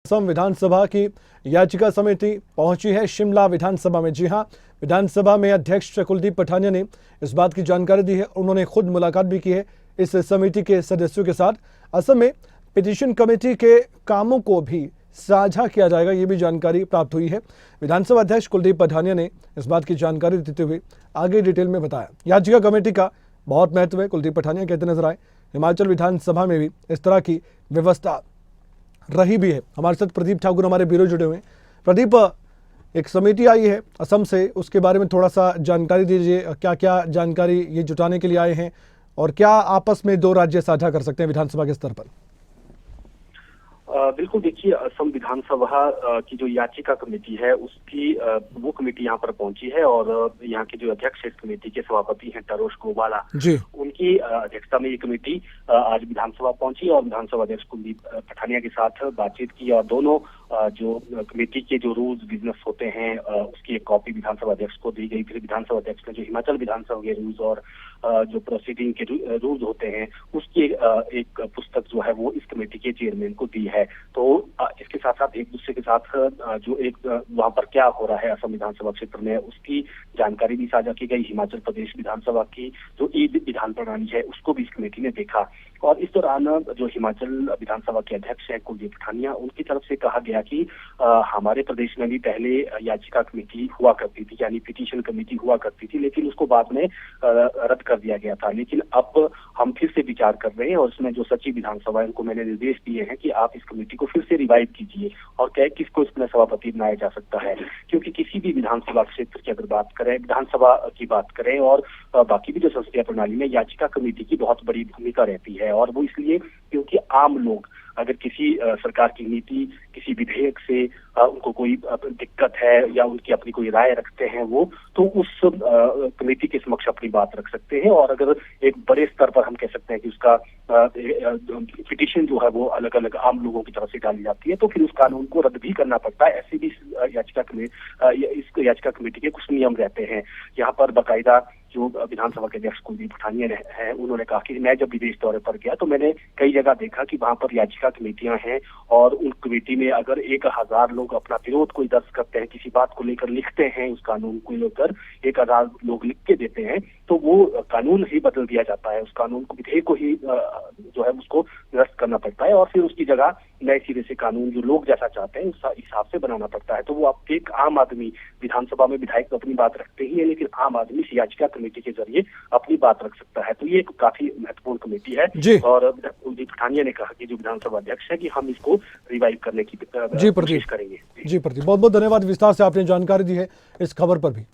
असम विधानसभा की याचिका समिति पहुंची है शिमला विधानसभा में। जी हां, विधानसभा में अध्यक्ष कुलदीप पठानिया ने इस बात की जानकारी दी है। उन्होंने खुद मुलाकात भी की है इस समिति के सदस्यों के साथ। असम में पिटीशन कमेटी के कामों को भी साझा किया जाएगा, ये भी जानकारी प्राप्त हुई है। विधानसभा अध्यक्ष कुलदीप पठानिया ने इस बात की जानकारी देते हुए आगे डिटेल में बताया। याचिका कमेटी का बहुत महत्व है, कुलदीप पठानिया कहते नजर आए। हिमाचल विधानसभा में भी इस तरह की व्यवस्था रही भी है। हमारे साथ प्रदीप ठाकुर हमारे ब्यूरो जुड़े हुए हैं। प्रदीप, एक समिति आई है असम से, उसके बारे में थोड़ा सा जानकारी दीजिए। क्या क्या जानकारी ये जुटाने के लिए आए हैं और क्या आपस में दो राज्य साझा कर सकते हैं विधानसभा के स्तर पर? बिल्कुल, देखिए, असम विधानसभा की जो याचिका कमेटी है उसकी वो कमेटी यहाँ पर पहुंची है और यहाँ के जो अध्यक्ष इस कमेटी के सभापति हैं टरोश गोवाला जी, उनकी अध्यक्षता में ये कमेटी आज विधानसभा पहुंची और विधानसभा अध्यक्ष कुलदीप पठानिया के साथ बातचीत की और दोनों जो कमेटी के जो रूल्स बिजनेस होते हैं उसकी एक कॉपी विधानसभा अध्यक्ष को दी गई। फिर विधानसभा अध्यक्ष ने जो हिमाचल विधानसभा के रूल्स और जो प्रोसीडिंग के रूल्स होते हैं उसकी एक पुस्तक जो है वो इस कमेटी के चेयरमैन को दी है। तो इसके साथ साथ एक दूसरे के साथ जो एक वहाँ पर क्या हो रहा है असम विधानसभा क्षेत्र में उसकी जानकारी भी साझा की गई। हिमाचल प्रदेश विधानसभा की जो ई विधान प्रणाली है उसको भी इस कमेटी ने देखा और इस दौरान जो हिमाचल विधानसभा के अध्यक्ष है कुलदीप पठानिया, उनकी तरफ से कहा गया कि हमारे प्रदेश में भी पहले याचिका कमेटी हुआ करती थी, यानी पिटीशन कमेटी हुआ करती थी, लेकिन उसको बाद में रद्द कर दिया गया था। लेकिन अब हम फिर से विचार कर रहे हैं और इसमें जो सचिव विधानसभा है उनको मैंने निर्देश दिए हैं कि आप इस कमेटी को फिर से रिवाइव कीजिए और क्या किसको इसमें सभापति बनाया जा सकता है। क्योंकि किसी भी विधानसभा क्षेत्र की अगर बात करें, विधानसभा की बात करें और बाकी भी जो संसदीय प्रणाली में याचिका कमेटी की बहुत बड़ी भूमिका रहती है और वो इसलिए क्योंकि आम लोग अगर किसी सरकार की नीति, किसी विधेयक से उनको कोई दिक्कत है या उनकी अपनी कोई राय रखते हैं वो, तो उस कमेटी के समक्ष अपनी बात रख सकते हैं और अगर एक बड़े स्तर पर हम कह सकते हैं कि उसका पिटीशन जो है वो अलग अलग आम लोगों की तरफ से डाली जाती है तो फिर उस कानून को रद्द भी करना पड़ता है। ऐसे भी इस याचिका कमेटी के कुछ नियम रहते हैं। यहाँ पर बाकायदा जो विधानसभा के अध्यक्ष कुलदीप पठानिया है उन्होंने कहा कि मैं जब विदेश दौरे पर गया तो मैंने कई जगह देखा कि वहां पर याचिका कमेटियां हैं और उन कमेटी में अगर 1000 लोग अपना विरोध कोई दर्ज करते हैं, किसी बात को लेकर लिखते हैं, उस कानून को लेकर 1000 लोग लिख के देते हैं तो वो कानून ही बदल दिया जाता है। उस कानून को, विधेयक को ही जो है उसको निरस्त करना पड़ता है और फिर उसकी जगह नए सिरे से कानून जो लोग जैसा चाहते हैं उस हिसाब से बनाना पड़ता है। तो वो आप एक आम आदमी, विधानसभा में विधायक अपनी बात रखते ही है लेकिन आम आदमी इस याचिका कमेटी के जरिए अपनी बात रख सकता है। तो ये एक काफी महत्वपूर्ण कमेटी है और कुलदीप पठानिया ने कहा कि जो विधानसभा अध्यक्ष है कि हम इसको रिवाइव करने की कोशिश करेंगे। जी प्रदीप, बहुत बहुत धन्यवाद, विस्तार से आपने जानकारी दी है इस खबर पर भी।